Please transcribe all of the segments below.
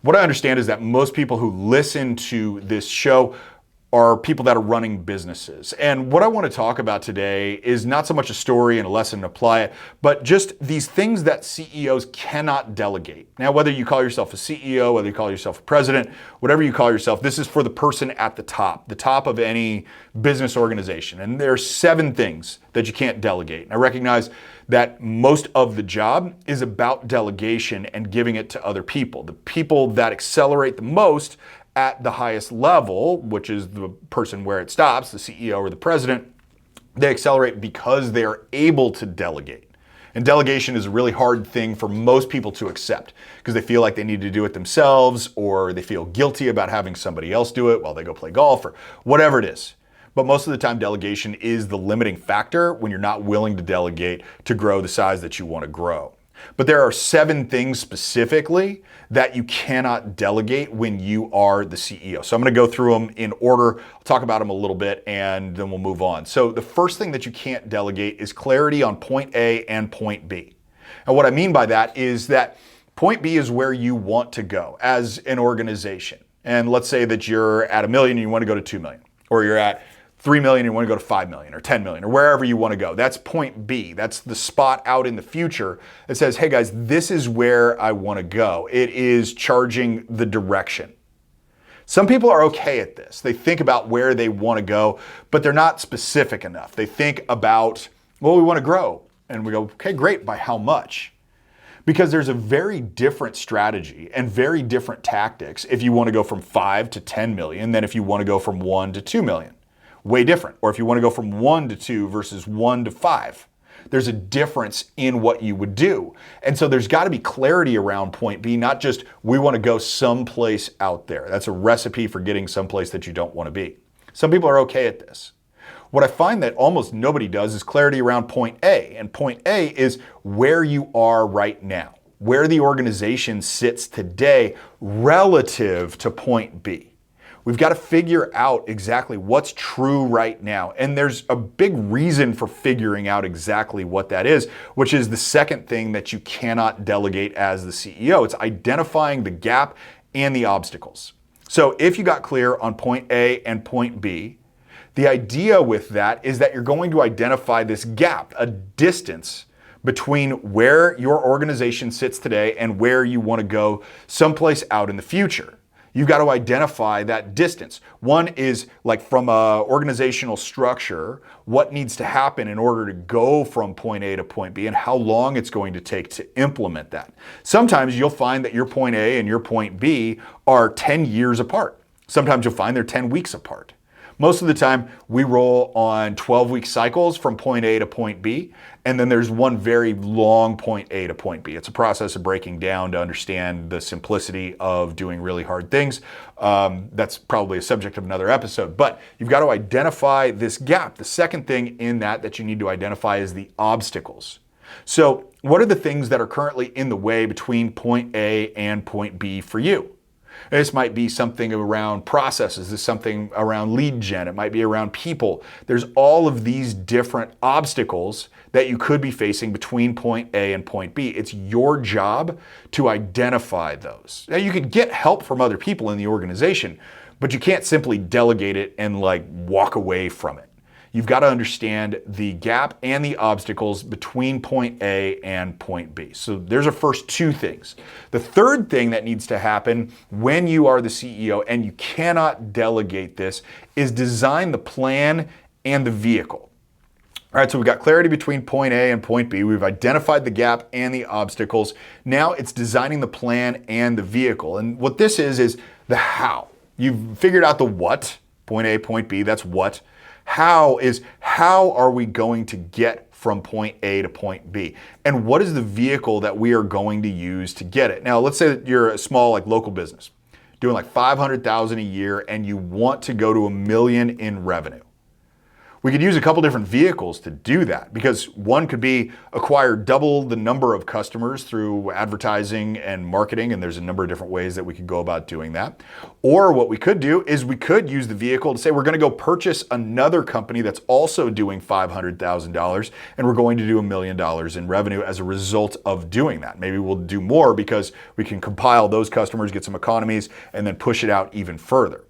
What I understand is that most people who listen to this show are people that are running businesses. And what I want to talk about today is not so much a story and a lesson to apply it, but just these things that CEOs cannot delegate. Now, whether you call yourself a CEO, whether you call yourself a president, whatever you call yourself, this is for the person at the top of any business organization. And there are 7 things that you can't delegate. And I recognize that most of the job is about delegation and giving it to other people. The people that accelerate the most at the highest level, which is the person where it stops, the CEO or the president, they accelerate because they are able to delegate. And delegation is a really hard thing for most people to accept because they feel like they need to do it themselves, or they feel guilty about having somebody else do it while they go play golf or whatever it is. But most of the time, delegation is the limiting factor when you're not willing to delegate to grow the size that you want to grow. But there are 7 things specifically that you cannot delegate when you are the CEO. So I'm going to go through them in order. I'll talk about them a little bit and then we'll move on. So the first thing that you can't delegate is clarity on point A and point B. And what I mean by that is that point B is where you want to go as an organization. And let's say that you're at $1 million and you want to go to 2 million, or you're at 3 million and you want to go to 5 million or 10 million or wherever you want to go. That's point B. That's the spot out in the future that says, hey guys, this is where I want to go. It is charging the direction. Some people are okay at this. They think about where they want to go, but they're not specific enough. They think about, well, we want to grow. And we go, okay, great. By how much? Because there's a very different strategy and very different tactics if you want to go from 5 to 10 million than if you want to go from 1 to 2 million. Way different. Or if you want to go from 1 to 2 versus 1 to 5, there's a difference in what you would do. And so there's got to be clarity around point B, not just we want to go someplace out there. That's a recipe for getting someplace that you don't want to be. Some people are okay at this. What I find that almost nobody does is clarity around point A. And point A is where you are right now, where the organization sits today relative to point B. We've got to figure out exactly what's true right now. And there's a big reason for figuring out exactly what that is, which is the second thing that you cannot delegate as the CEO. It's identifying the gap and the obstacles. So if you got clear on point A and point B, the idea with that is that you're going to identify this gap, a distance between where your organization sits today and where you want to go someplace out in the future. You've got to identify that distance. One is like from an organizational structure, what needs to happen in order to go from point A to point B and how long it's going to take to implement that. Sometimes you'll find that your point A and your point B are 10 years apart. Sometimes you'll find they're 10 weeks apart. Most of the time, we roll on 12-week cycles from point A to point B, and then there's one very long point A to point B. It's a process of breaking down to understand the simplicity of doing really hard things. That's probably a subject of another episode, but you've got to identify this gap. The second thing in that you need to identify is the obstacles. So what are the things that are currently in the way between point A and point B for you? This might be something around processes. This is something around lead gen. It might be around people. There's all of these different obstacles that you could be facing between point A and point B. It's your job to identify those. Now, you could get help from other people in the organization, but you can't simply delegate it and walk away from it. You've got to understand the gap and the obstacles between point A and point B. So there's our first 2 things. The third thing that needs to happen when you are the CEO, and you cannot delegate this, is design the plan and the vehicle. All right, so we've got clarity between point A and point B. We've identified the gap and the obstacles. Now it's designing the plan and the vehicle. And what this is the how. You've figured out the what, point A, point B, that's what. How are we going to get from point A to point B? And what is the vehicle that we are going to use to get it? Now, let's say that you're a small local business doing $500,000 a year and you want to go to $1 million in revenue. We could use a couple different vehicles to do that, because one could be acquire double the number of customers through advertising and marketing, and there's a number of different ways that we could go about doing that. Or what we could do is we could use the vehicle to say we're going to go purchase another company that's also doing $500,000, and we're going to do $1 million in revenue as a result of doing that. Maybe we'll do more because we can compile those customers, get some economies, and then push it out even further.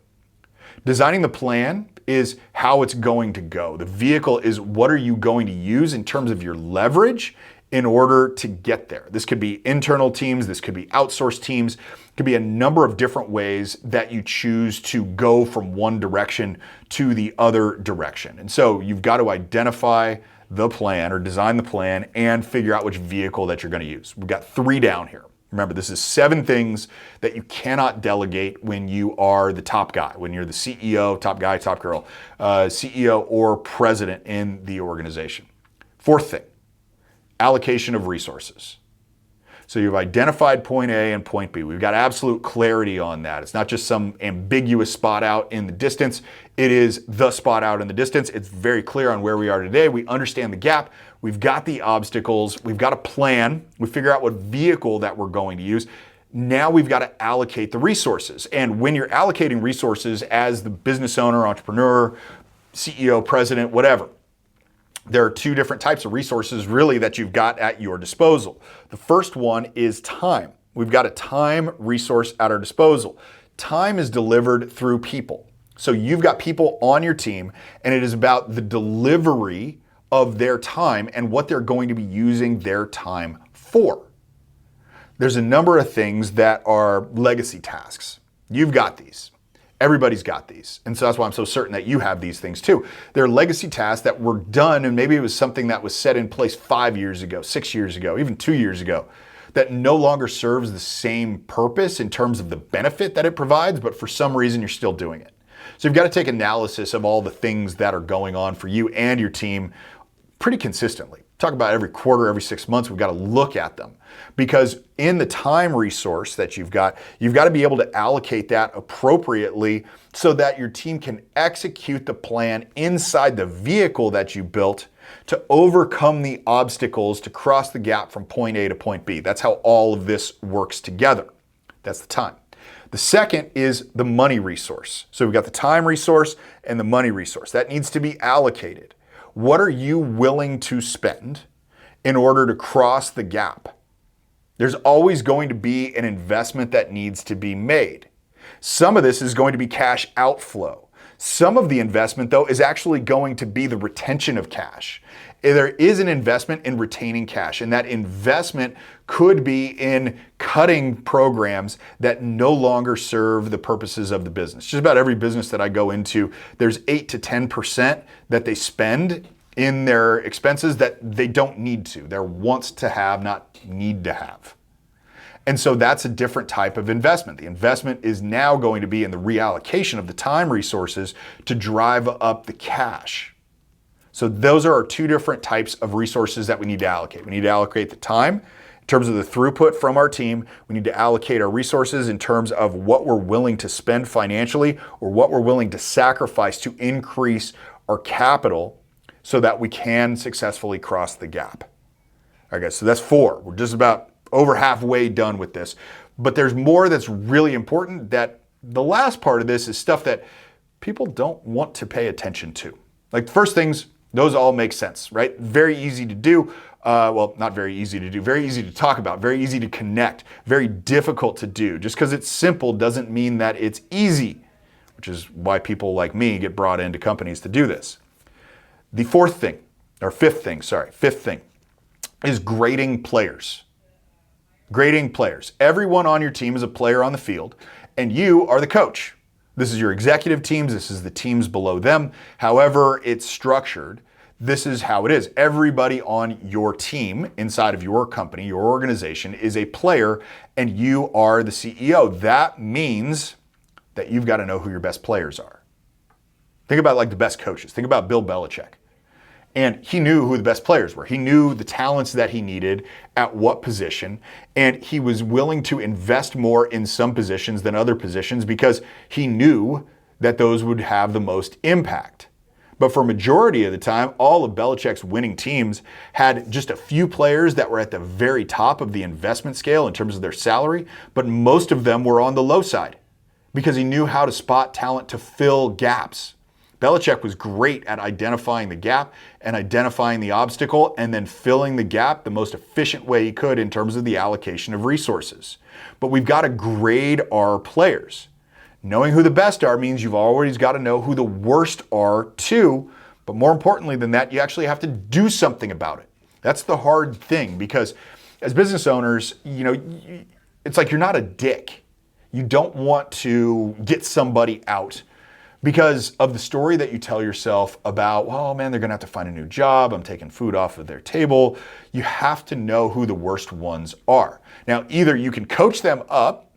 Designing the plan is how it's going to go. The vehicle is what are you going to use in terms of your leverage in order to get there. This could be internal teams, this could be outsourced teams, it could be a number of different ways that you choose to go from one direction to the other direction. And so you've got to identify the plan or design the plan and figure out which vehicle that you're going to use. We've got 3 down here. Remember, this is 7 things that you cannot delegate when you are the top guy, when you're the CEO, top guy, top girl, CEO or president in the organization. 4th thing, allocation of resources. So you've identified point A and point B. We've got absolute clarity on that. It's not just some ambiguous spot out in the distance. It is the spot out in the distance. It's very clear on where we are today. We understand the gap. We've got the obstacles. We've got a plan. We figure out what vehicle that we're going to use. Now we've got to allocate the resources. And when you're allocating resources as the business owner, entrepreneur, CEO, president, whatever, there are 2 different types of resources really that you've got at your disposal. The first one is time. We've got a time resource at our disposal. Time is delivered through people. So you've got people on your team, and it is about the delivery of their time and what they're going to be using their time for. There's a number of things that are legacy tasks. You've got these. Everybody's got these. And so that's why I'm so certain that you have these things too. They're legacy tasks that were done, and maybe it was something that was set in place 5 years ago, 6 years ago, even 2 years ago, that no longer serves the same purpose in terms of the benefit that it provides, but for some reason you're still doing it. So you've got to take analysis of all the things that are going on for you and your team pretty consistently. Talk about every quarter, every 6 months, we've got to look at them. Because in the time resource that you've got to be able to allocate that appropriately so that your team can execute the plan inside the vehicle that you built to overcome the obstacles to cross the gap from point A to point B. That's how all of this works together. That's the time. The second is the money resource. So we've got the time resource and the money resource. That needs to be allocated. What are you willing to spend in order to cross the gap? There's always going to be an investment that needs to be made. Some of this is going to be cash outflow. Some of the investment, though, is actually going to be the retention of cash. There is an investment in retaining cash, and that investment could be in cutting programs that no longer serve the purposes of the business. Just about every business that I go into, there's 8 to 10% that they spend in their expenses that they don't need to. They're wants to have, not need to have. And so that's a different type of investment. The investment is now going to be in the reallocation of the time resources to drive up the cash. So those are our 2 different types of resources that we need to allocate. We need to allocate the time in terms of the throughput from our team. We need to allocate our resources in terms of what we're willing to spend financially or what we're willing to sacrifice to increase our capital so that we can successfully cross the gap. All right, guys, so that's 4. We're just about over halfway done with this. But there's more that's really important. That the last part of this is stuff that people don't want to pay attention to. Like the first things, those all make sense, right? Very easy to do. Well, not very easy to do, very easy to talk about, very easy to connect, very difficult to do. Just because it's simple doesn't mean that it's easy, which is why people like me get brought into companies to do this. The fifth thing is grading players. Grading players. Everyone on your team is a player on the field, and you are the coach. This is your executive teams. This is the teams below them. However it's structured, this is how it is. Everybody on your team inside of your company, your organization, is a player, and you are the CEO. That means that you've got to know who your best players are. Think about like the best coaches. Think about Bill Belichick. And he knew who the best players were. He knew the talents that he needed at what position, and he was willing to invest more in some positions than other positions because he knew that those would have the most impact. But for a majority of the time, all of Belichick's winning teams had just a few players that were at the very top of the investment scale in terms of their salary, but most of them were on the low side because he knew how to spot talent to fill gaps. Belichick was great at identifying the gap and identifying the obstacle and then filling the gap the most efficient way he could in terms of the allocation of resources. But we've got to grade our players. Knowing who the best are means you've always got to know who the worst are too. But more importantly than that, you actually have to do something about it. That's the hard thing because as business owners, it's like you're not a dick. You don't want to get somebody out because of the story that you tell yourself about, well, man, they're going to have to find a new job. I'm taking food off of their table. You have to know who the worst ones are. Now, either you can coach them up,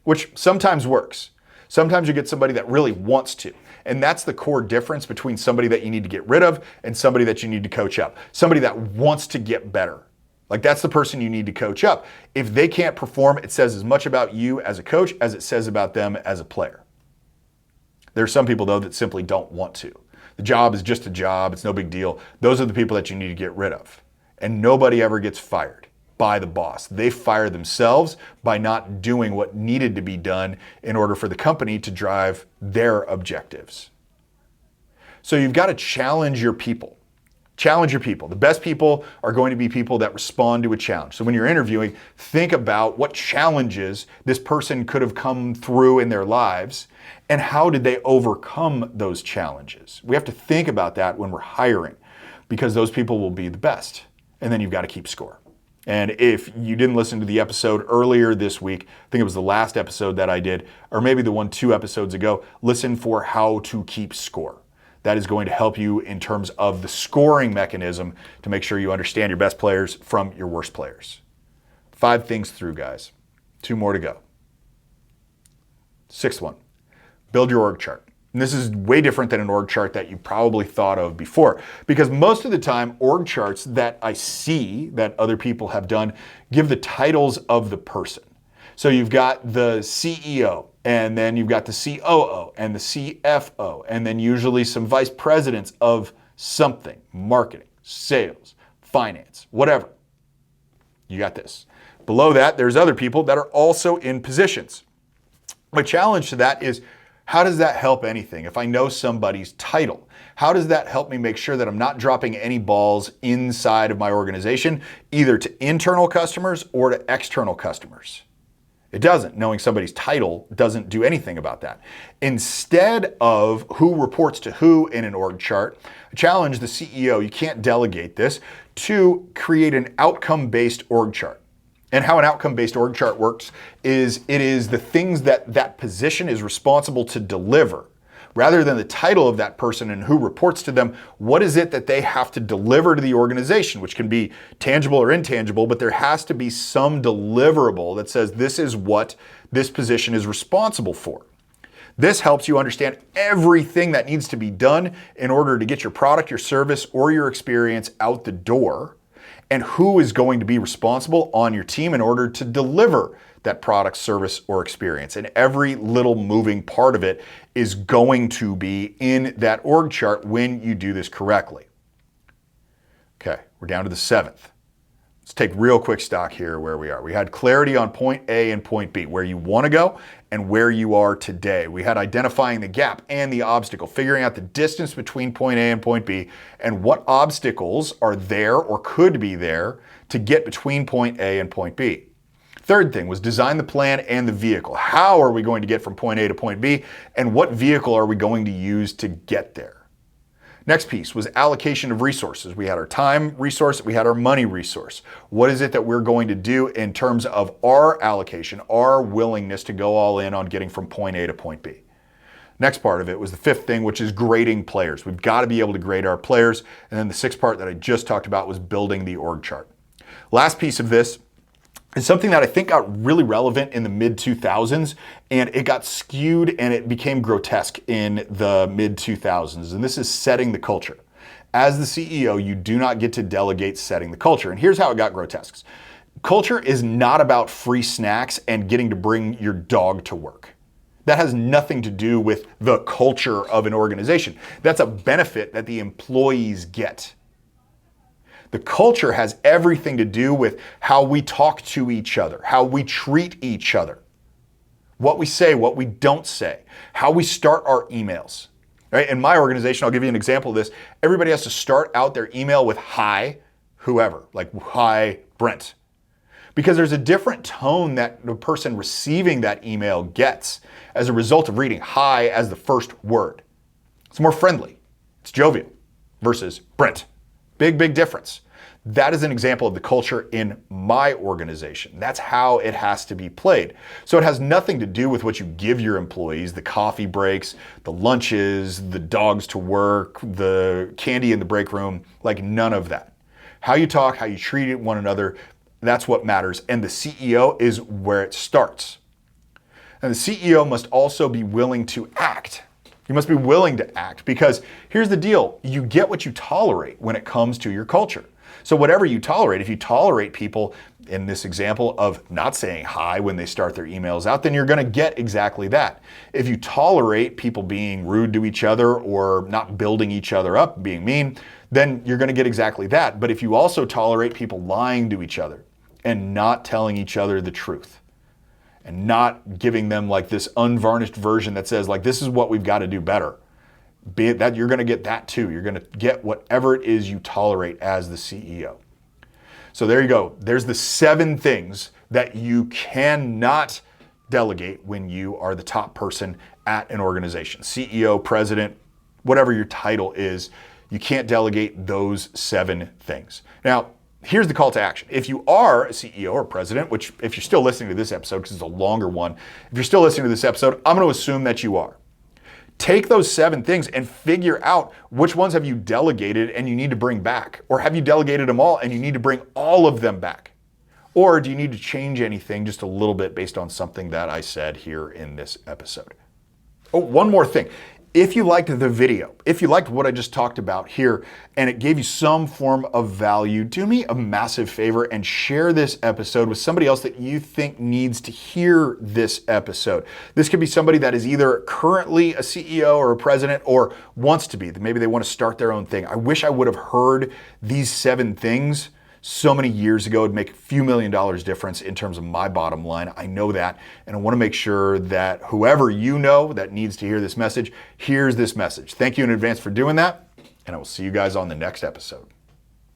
which sometimes works. Sometimes you get somebody that really wants to. And that's the core difference between somebody that you need to get rid of and somebody that you need to coach up. Somebody that wants to get better. Like that's the person you need to coach up. If they can't perform, it says as much about you as a coach as it says about them as a player. There are some people, though, that simply don't want to. The job is just a job. It's no big deal. Those are the people that you need to get rid of. And nobody ever gets fired by the boss. They fire themselves by not doing what needed to be done in order for the company to drive their objectives. So you've got to challenge your people. Challenge your people. The best people are going to be people that respond to a challenge. So when you're interviewing, think about what challenges this person could have come through in their lives and how did they overcome those challenges. We have to think about that when we're hiring because those people will be the best. And then you've got to keep score. And if you didn't listen to the episode earlier this week, I think it was the last episode that I did, or maybe the one 2 episodes ago, listen for how to keep score. That is going to help you in terms of the scoring mechanism to make sure you understand your best players from your worst players. 5 things through, guys. 2 more to go. 6th one, build your org chart. And this is way different than an org chart that you probably thought of before, because most of the time, org charts that I see that other people have done give the titles of the person. So you've got the CEO, and then you've got the COO and the CFO, and then usually some vice presidents of something, marketing, sales, finance, whatever. You got this. Below that, there's other people that are also in positions. My challenge to that is, how does that help anything? If I know somebody's title, how does that help me make sure that I'm not dropping any balls inside of my organization, either to internal customers or to external customers? It doesn't. Knowing somebody's title doesn't do anything about that. Instead of who reports to who in an org chart, challenge the CEO, you can't delegate this, to create an outcome-based org chart. And how an outcome-based org chart works is it is the things that that position is responsible to deliver. Rather than the title of that person and who reports to them, what is it that they have to deliver to the organization, which can be tangible or intangible, but there has to be some deliverable that says this is what this position is responsible for. This helps you understand everything that needs to be done in order to get your product, your service, or your experience out the door, and who is going to be responsible on your team in order to deliver that product, service, or experience. And every little moving part of it is going to be in that org chart when you do this correctly. Okay, we're down to the 7th. Let's take real quick stock here where we are. We had clarity on point A and point B, where you want to go and where you are today. We had identifying the gap and the obstacle, figuring out the distance between point A and point B, and what obstacles are there or could be there to get between point A and point B. 3rd thing was design the plan and the vehicle. How are we going to get from point A to point B, and what vehicle are we going to use to get there? Next piece was allocation of resources. We had our time resource, we had our money resource. What is it that we're going to do in terms of our allocation, our willingness to go all in on getting from point A to point B? Next part of it was the 5th thing, which is grading players. We've got to be able to grade our players. And then the 6th part that I just talked about was building the org chart. Last piece of this is something that I think got really relevant in the mid-2000s, and it got skewed and it became grotesque in the mid-2000s, and this is setting the culture. As the CEO, you do not get to delegate setting the culture, and here's how it got grotesque. Culture is not about free snacks and getting to bring your dog to work. That has nothing to do with the culture of an organization. That's a benefit that the employees get. The culture has everything to do with how we talk to each other, how we treat each other, what we say, what we don't say, how we start our emails. Right? In my organization, I'll give you an example of this. Everybody has to start out their email with hi, whoever, like hi, Brent. Because there's a different tone that the person receiving that email gets as a result of reading hi as the first word. It's more friendly. It's jovial versus Brent. Big difference. That is an example of the culture in my organization. That's how it has to be played. So it has nothing to do with what you give your employees, the coffee breaks, the lunches, the dogs to work, the candy in the break room, like none of that. How you talk, how you treat one another, that's what matters. And the CEO is where it starts. And the CEO must also be willing to act. You must be willing to act because here's the deal. You get what you tolerate when it comes to your culture. So whatever you tolerate, if you tolerate people in this example of not saying hi when they start their emails out, then you're going to get exactly that. If you tolerate people being rude to each other or not building each other up, being mean, then you're going to get exactly that. But if you also tolerate people lying to each other and not telling each other the truth and not giving them like this unvarnished version that says like, this is what we've got to do better, be it that you're going to get that too. You're going to get whatever it is you tolerate as the CEO. So there you go. There's the 7 things that you cannot delegate when you are the top person at an organization. CEO, president, whatever your title is, you can't delegate those 7 things. Now, here's the call to action. If you are a CEO or president, which if you're still listening to this episode, because it's a longer one, if you're still listening to this episode, I'm going to assume that you are. Take those 7 things and figure out which ones have you delegated and you need to bring back, or have you delegated them all and you need to bring all of them back? Or do you need to change anything just a little bit based on something that I said here in this episode? Oh, one more thing. If you liked the video, if you liked what I just talked about here and it gave you some form of value, do me a massive favor and share this episode with somebody else that you think needs to hear this episode. This could be somebody that is either currently a CEO or a president or wants to be. Maybe they want to start their own thing. I wish I would have heard these 7 things so many years ago. It'd make a few $1 million difference in terms of my bottom line. I know that. And I want to make sure that whoever you know that needs to hear this message, hears this message. Thank you in advance for doing that. And I will see you guys on the next episode.